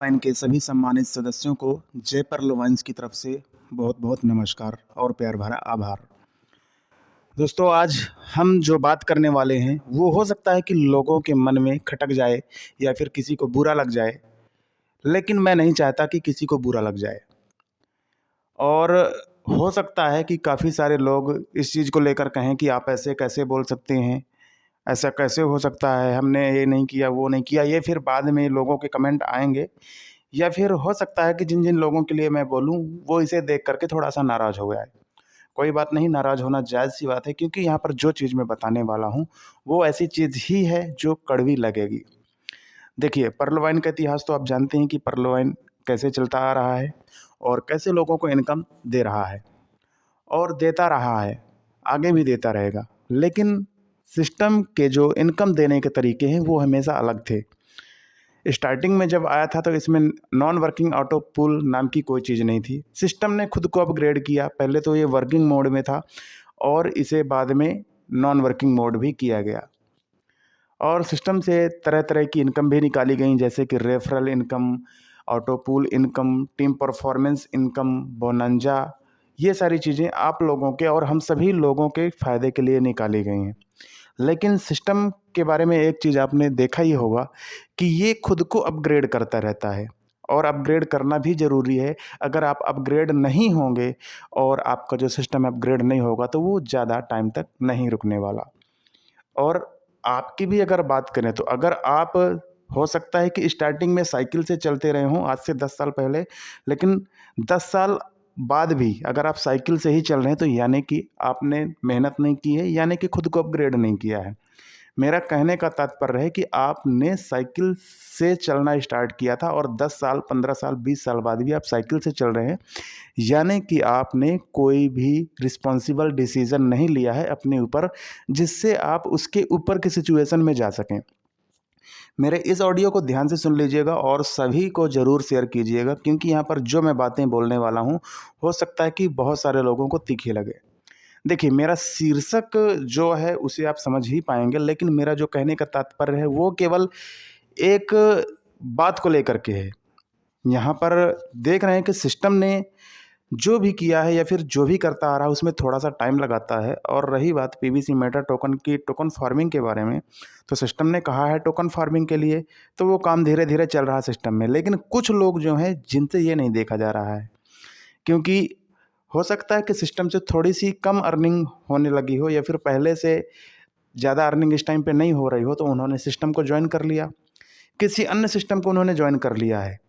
Line के सभी सम्मानित सदस्यों को जय पर्ल वाइन्स की तरफ से बहुत-बहुत नमस्कार और प्यार भरा आभार। दोस्तों आज हम जो बात करने वाले हैं, वो हो सकता है कि लोगों के मन में खटक जाए या फिर किसी को बुरा लग जाए, लेकिन मैं नहीं चाहता कि किसी को बुरा लग जाए। और हो सकता है कि काफ़ी सारे लोग इस चीज़ को लेकर कहें कि आप ऐसे कैसे बोल सकते हैं? ऐसा कैसे हो सकता है? हमने ये नहीं किया, वो नहीं किया। ये फिर बाद में लोगों के कमेंट आएँगे या फिर हो सकता है कि जिन-जिन लोगों के लिए मैं बोलूँ, वो इसे देख कर के थोड़ा-सा नाराज़ हो जाए। कोई बात नहीं, नाराज़ होना जायज़-सी बात है क्योंकि यहाँ पर जो चीज़ मैं बताने वाला हूँ, वो ऐसी चीज़ ही है जो कड़वी लगेगी। देखिए, पर्ल वाइन का इतिहास तो आप जानते हैं कि पर्ल वाइन कैसे चलता आ रहा है और कैसे लोगों को इनकम दे रहा है और देता रहा है, आगे भी देता रहेगा। लेकिन सिस्टम के जो इनकम देने के तरीके हैं, वो हमेशा अलग थे। स्टार्टिंग में जब आया था तो इसमें नॉन वर्किंग ऑटो पुल नाम की कोई चीज़ नहीं थी। सिस्टम ने खुद को अपग्रेड किया, पहले तो ये वर्किंग मोड में था और इसे बाद में नॉन वर्किंग मोड भी किया गया। और सिस्टम से तरह-तरह की इनकम भी निकाली गई जैसे कि referral income, auto pool income, team performance income, bonanza, ये सारी चीज़ें आप लोगों के और हम सभी लोगों के फ़ायदे के लिए निकाली गई हैं। लेकिन सिस्टम के बारे में एक चीज़ आपने देखा ही होगा कि ये खुद को अपग्रेड करता रहता है और अपग्रेड करना भी ज़रूरी है। अगर आप अपग्रेड नहीं होंगे और आपका जो सिस्टम अपग्रेड नहीं होगा तो वो ज़्यादा टाइम तक नहीं रुकने वाला। और आपकी भी अगर बात करें तो अगर आप हो सकता है कि स्टार्टिंग में साइकिल से चलते रहे हों आज से 10 साल पहले, लेकिन 10 साल बाद भी अगर आप साइकिल से ही चल रहे हैं तो यानी कि आपने मेहनत नहीं की है, यानी कि खुद को अपग्रेड नहीं किया है। मेरा कहने का तात्पर्य है कि आपने साइकिल से चलना स्टार्ट किया था और 10 साल, 15 साल, 20 साल बाद भी आप साइकिल से चल रहे हैं, यानी कि आपने कोई भी रिस्पॉन्सिबल डिसीज़न नहीं लिया है अपने ऊपर, जिससे आप उसके ऊपर की सिचुएशन में जा सकें। मेरे इस ऑडियो को ध्यान से सुन लीजिएगा और सभी को ज़रूर शेयर कीजिएगा क्योंकि यहाँ पर जो मैं बातें बोलने वाला हूँ, हो सकता है कि बहुत सारे लोगों को तीखी लगे। देखिए, मेरा शीर्षक जो है उसे आप समझ ही पाएँगे, लेकिन मेरा जो कहने का तात्पर्य है वो केवल एक बात को लेकर के है। यहाँ पर देख रहे हैं कि सिस्टम ने जो भी किया है या फिर जो भी करता आ रहा है उसमें थोड़ा-सा टाइम लगाता है। और रही बात पीवीसी मेटा टोकन की टोकन फार्मिंग के बारे में, तो सिस्टम ने कहा है टोकन फार्मिंग के लिए, तो वो काम धीरे-धीरे चल रहा है सिस्टम में। लेकिन कुछ लोग जो हैं जिनसे ये नहीं देखा जा रहा है, क्योंकि हो सकता है कि सिस्टम से थोड़ी-सी कम अर्निंग होने लगी हो या फिर पहले से ज़्यादा अर्निंग इस टाइम पे नहीं हो रही हो, तो उन्होंने सिस्टम को जॉइन कर लिया। किसी अन्य सिस्टम को उन्होंने जॉइन कर लिया है,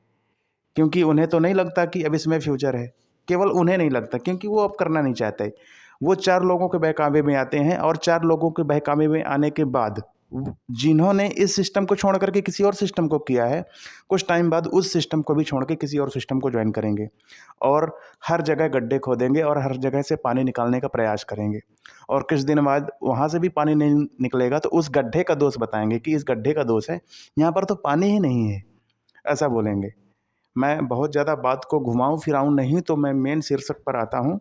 क्योंकि उन्हें तो नहीं लगता कि अब इसमें फ्यूचर है। केवल उन्हें नहीं लगता क्योंकि वो अब करना नहीं चाहते। वो 4 लोगों के बहकावे में आते हैं और 4 लोगों के बहकावे में आने के बाद जिन्होंने इस सिस्टम को छोड़ कर के किसी और सिस्टम को किया है, कुछ टाइम बाद उस सिस्टम को भी छोड़ के किसी और सिस्टम को जॉइन करेंगे और हर जगह गड्ढे खोदेंगे और हर जगह से पानी निकालने का प्रयास करेंगे। और कुछ दिन बाद वहाँ से भी पानी नहीं निकलेगा तो उस गड्ढे का दोष बताएँगे कि इस गड्ढे का दोष है, यहाँ पर तो पानी ही नहीं है, ऐसा बोलेंगे। मैं बहुत ज़्यादा बात को घुमाऊँ-फिराऊँ नहीं तो मैं मेन शीर्षक पर आता हूँ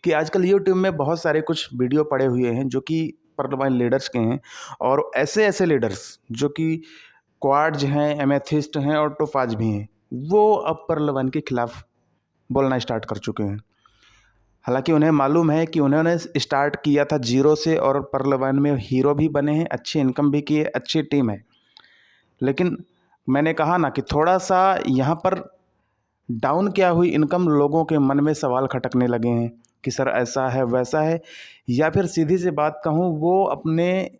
कि आजकल यूट्यूब में बहुत सारे कुछ वीडियो पड़े हुए हैं जो कि पर्लवाइन लीडर्स के हैं और ऐसे-ऐसे लीडर्स जो कि क्वाड्स हैं, एमेथिस्ट हैं और टोपाज भी हैं, वो अब पर्लवाइन के खिलाफ बोलना स्टार्ट कर चुके हैं। हालाँकि उन्हें मालूम है कि उन्होंने स्टार्ट किया था ज़ीरो से और पर्लवाइन में हीरो भी बने हैं, अच्छी इनकम भी की है, अच्छी टीम है। लेकिन मैंने कहा ना कि थोड़ा-सा यहाँ पर डाउन क्या हुई इनकम, लोगों के मन में सवाल खटकने लगे हैं कि सर ऐसा है, वैसा है, या फिर सीधी सी बात कहूँ वो अपने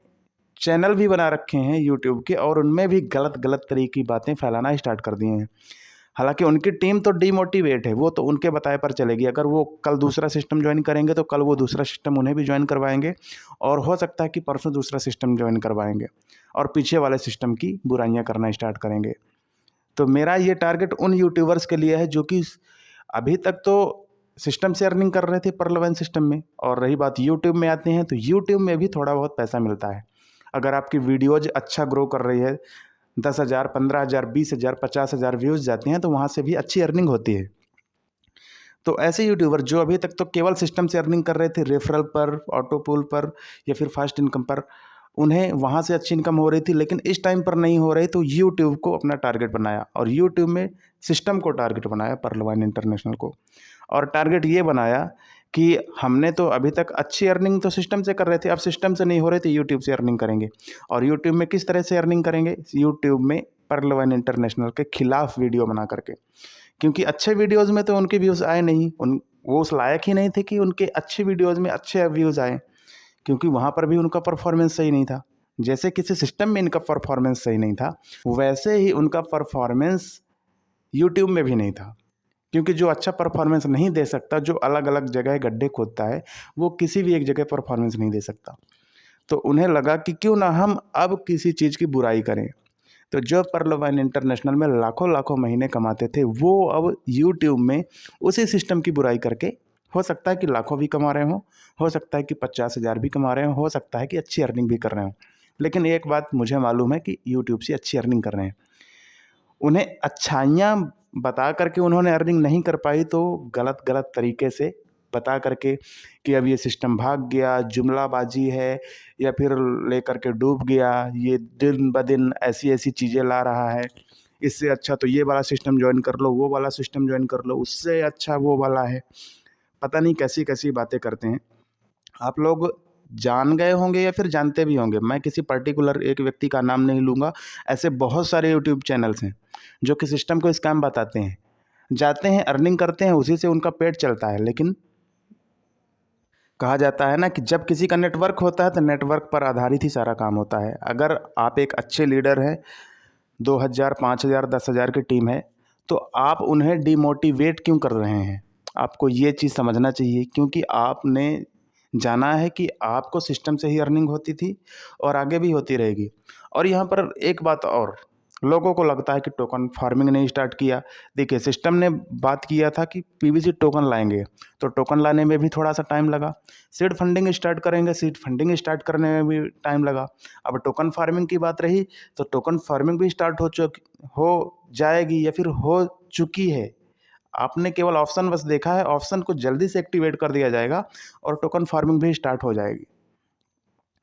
चैनल भी बना रखे हैं यूट्यूब के और उनमें भी गलत-गलत तरह की बातें फैलाना स्टार्ट कर दिए हैं। हालाँकि उनकी टीम तो डिमोटिवेट है, वो तो उनके बताए पर चलेगी। अगर वो कल दूसरा सिस्टम जॉइन करेंगे तो कल वो दूसरा सिस्टम उन्हें भी जॉइन करवाएँगे और हो सकता है कि परसों दूसरा सिस्टम जॉइन करवाएँगे और पीछे वाले सिस्टम की बुराइयाँ करना स्टार्ट करेंगे। तो मेरा ये टारगेट उन यूट्यूबर्स के लिए है जो कि अभी तक तो सिस्टम से अर्निंग कर रहे थे पर्ल सिस्टम में, और रही बात यूट्यूब में आते हैं तो यूट्यूब में भी थोड़ा बहुत पैसा मिलता है। अगर आपकी वीडियोज अच्छा ग्रो कर रही है, 10,000, 15,000, 20,000, 50,000 व्यूज़ जाते हैं तो वहाँ से भी अच्छी अर्निंग होती है। तो ऐसे यूट्यूबर जो अभी तक तो केवल सिस्टम से अर्निंग कर रहे थे रेफरल पर, ऑटो पुल पर या फिर फास्ट इनकम पर, उन्हें वहाँ से अच्छी इनकम हो रही थी, लेकिन इस टाइम पर नहीं हो रही, तो यूट्यूब को अपना टारगेट बनाया और यूट्यूब में सिस्टम को टारगेट बनाया, पर्ल वाइन इंटरनेशनल को। और टारगेट ये बनाया कि हमने तो अभी तक अच्छी अर्निंग तो सिस्टम से कर रहे थे, अब सिस्टम से नहीं हो रही तो यूट्यूब से अर्निंग करेंगे। और यूट्यूब में किस तरह से अर्निंग करेंगे? यूट्यूब में पर्ल वाइन इंटरनेशनल के खिलाफ वीडियो बना करके, क्योंकि अच्छे वीडियोज़ में तो उनके व्यूज़ आए नहीं, वो उस लायक ही नहीं थे कि उनके अच्छे वीडियोज़ में अच्छे व्यूज़ आए, क्योंकि वहाँ पर भी उनका परफॉर्मेंस सही नहीं था। जैसे किसी सिस्टम में इनका परफॉर्मेंस सही नहीं था, वैसे ही उनका परफॉर्मेंस यूट्यूब में भी नहीं था, क्योंकि जो अच्छा परफॉर्मेंस नहीं दे सकता, जो अलग अलग जगह गड्ढे खोदता है, वो किसी भी एक जगह परफॉर्मेंस नहीं दे सकता। तो उन्हें लगा कि क्यों ना हम अब किसी चीज़ की बुराई करें। तो जो पर्ल वाइन इंटरनेशनल में लाखों लाखों महीने कमाते थे, वो अब यूट्यूब में उसी सिस्टम की बुराई करके, हो सकता है कि लाखों भी कमा रहे हों, हो सकता है कि 50,000 भी कमा रहे हों, हो सकता है कि अच्छी अर्निंग भी कर रहे हों, लेकिन एक बात मुझे मालूम है कि यूट्यूब से अच्छी अर्निंग कर रहे हैं। उन्हें अच्छाइयाँ बता करके उन्होंने अर्निंग नहीं कर पाई, तो गलत गलत तरीके से बता करके कि अब ये सिस्टम भाग गया, जुमलाबाजी है, या फिर लेकर के डूब गया, ये दिन ब दिन ऐसी ऐसी चीज़ें ला रहा है, इससे अच्छा तो ये वाला सिस्टम ज्वाइन कर लो, वो वाला सिस्टम ज्वाइन कर लो, उससे अच्छा वो वाला है। पता नहीं कैसी कैसी बातें करते हैं। आप लोग जान गए होंगे या फिर जानते भी होंगे, मैं किसी पर्टिकुलर एक व्यक्ति का नाम नहीं लूँगा, ऐसे बहुत सारे यूट्यूब चैनल्स हैं जो कि सिस्टम को स्कैम बताते हैं, जाते हैं अर्निंग करते हैं, उसी से उनका पेट चलता है। लेकिन कहा जाता है ना कि जब किसी का नेटवर्क होता है तो नेटवर्क पर आधारित ही सारा काम होता है। अगर आप एक अच्छे लीडर हैं, 2000, 5000, 10,000 की टीम है, तो आप उन्हें डिमोटिवेट क्यों कर रहे हैं? आपको ये चीज़ समझना चाहिए, क्योंकि आपने जाना है कि आपको सिस्टम से ही अर्निंग होती थी और आगे भी होती रहेगी। और यहाँ पर एक बात और, लोगों को लगता है कि टोकन फार्मिंग नहीं स्टार्ट किया। देखिए, सिस्टम ने बात किया था कि पीवीसी टोकन लाएंगे, तो टोकन लाने में भी थोड़ा सा टाइम लगा। सीड फंडिंग स्टार्ट करेंगे, सीड फंडिंग स्टार्ट करने में भी टाइम लगा। अब टोकन फार्मिंग की बात रही, तो टोकन फार्मिंग भी स्टार्ट हो जाएगी या फिर हो चुकी है। आपने केवल ऑप्शन बस देखा है, ऑप्शन को जल्दी से एक्टिवेट कर दिया जाएगा और टोकन फार्मिंग भी स्टार्ट हो जाएगी।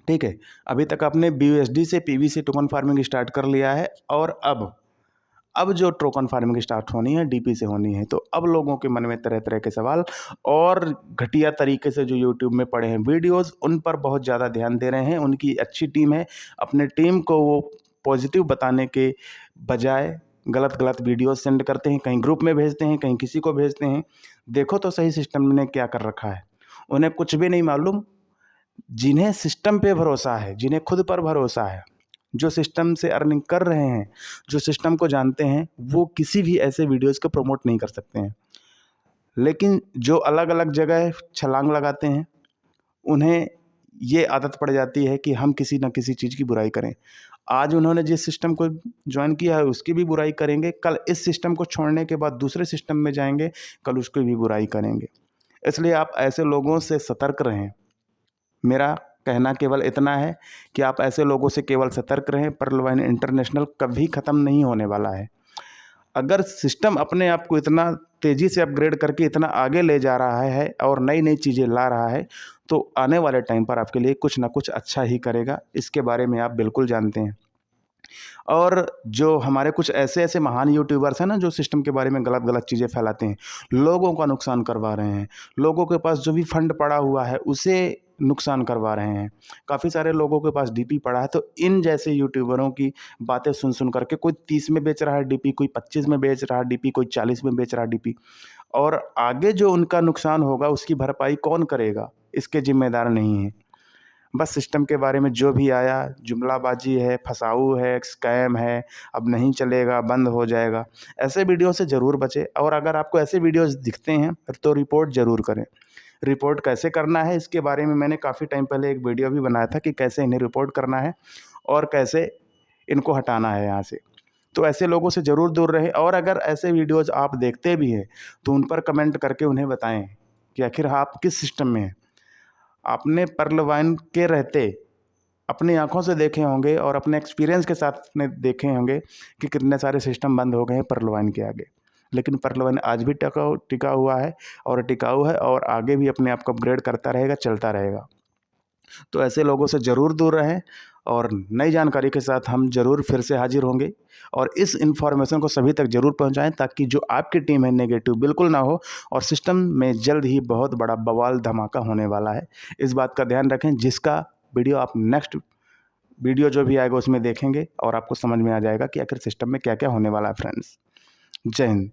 ठीक है, अभी तक आपने BUSD से पीवीसी टोकन फार्मिंग स्टार्ट कर लिया है, और अब जो टोकन फार्मिंग स्टार्ट होनी है डीपी से होनी है। तो अब लोगों के मन में तरह तरह के सवाल और घटिया तरीके से जो यूट्यूब में पड़े हैं वीडियोस, उन पर बहुत ज़्यादा ध्यान दे रहे हैं। उनकी अच्छी टीम है, अपने टीम को वो पॉजिटिव बताने के बजाय गलत गलत वीडियो सेंड करते हैं, कहीं ग्रुप में भेजते हैं, कहीं किसी को भेजते हैं। देखो तो सही सिस्टम ने क्या कर रखा है, उन्हें कुछ भी नहीं मालूम। जिन्हें सिस्टम पे भरोसा है, जिन्हें खुद पर भरोसा है, जो सिस्टम से अर्निंग कर रहे हैं, जो सिस्टम को जानते हैं, वो किसी भी ऐसे वीडियोज़ को प्रमोट नहीं कर सकते हैं। लेकिन जो अलग अलग जगह छलांग लगाते हैं, उन्हें ये आदत पड़ जाती है कि हम किसी न किसी चीज़ की बुराई करें। आज उन्होंने जिस सिस्टम को जॉइन किया है उसकी भी बुराई करेंगे, कल इस सिस्टम को छोड़ने के बाद दूसरे सिस्टम में जाएंगे, कल उसकी भी बुराई करेंगे। इसलिए आप ऐसे लोगों से सतर्क रहें। मेरा कहना केवल इतना है कि आप ऐसे लोगों से केवल सतर्क रहें। पर्ल वाइन इंटरनेशनल कभी ख़त्म नहीं होने वाला है। अगर सिस्टम अपने आप को इतना तेज़ी से अपग्रेड करके इतना आगे ले जा रहा है और नई नई चीज़ें ला रहा है, तो आने वाले टाइम पर आपके लिए कुछ ना कुछ अच्छा ही करेगा। इसके बारे में आप बिल्कुल जानते हैं। और जो हमारे कुछ ऐसे ऐसे महान यूट्यूबर्स हैं ना, जो सिस्टम के बारे में गलत गलत चीज़ें फैलाते हैं, लोगों का नुकसान करवा रहे हैं, लोगों के पास जो भी फंड पड़ा हुआ है उसे नुकसान करवा रहे हैं, काफ़ी सारे लोगों के पास डीपी पड़ा है। तो इन जैसे यूट्यूबरों की बातें सुन सुन करके कोई 30 में बेच रहा है डीपी, कोई 25 में बेच रहा है डीपी, कोई 40 में बेच रहा है डीपी, और आगे जो उनका नुकसान होगा उसकी भरपाई कौन करेगा? इसके जिम्मेदार नहीं है। बस सिस्टम के बारे में जो भी आया, जुमलाबाजी है, फसाऊ है, स्कैम है, अब नहीं चलेगा, बंद हो जाएगा, ऐसे वीडियो से ज़रूर बचें। और अगर आपको ऐसे वीडियोस दिखते हैं तो रिपोर्ट ज़रूर करें। रिपोर्ट कैसे करना है इसके बारे में मैंने काफ़ी टाइम पहले एक वीडियो भी बनाया था कि कैसे इन्हें रिपोर्ट करना है और कैसे इनको हटाना है यहाँ से। तो ऐसे लोगों से ज़रूर दूर रहें। और अगर ऐसे वीडियोज़ आप देखते भी हैं तो उन पर कमेंट करके उन्हें बताएँ कि आखिर आप किस सिस्टम में हैं। आपने पर्ल वाइन के रहते अपनी आंखों से देखे होंगे और अपने एक्सपीरियंस के साथ में देखे होंगे कि कितने सारे सिस्टम बंद हो गए हैं पर्ल वाइन के आगे। लेकिन पर्ल वाइन आज भी टिका हुआ है और टिकाऊ है और आगे भी अपने आप को अपग्रेड करता रहेगा, चलता रहेगा। तो ऐसे लोगों से ज़रूर दूर रहें और नई जानकारी के साथ हम ज़रूर फिर से हाजिर होंगे। और इस इन्फॉर्मेशन को सभी तक ज़रूर पहुंचाएं ताकि जो आपकी टीम है नेगेटिव बिल्कुल ना हो, और सिस्टम में जल्द ही बहुत बड़ा बवाल धमाका होने वाला है। इस बात का ध्यान रखें, जिसका वीडियो आप नेक्स्ट वीडियो जो भी आएगा उसमें देखेंगे और आपको समझ में आ जाएगा कि आखिर सिस्टम में क्या क्या होने वाला है फ्रेंड्स। जय हिंद।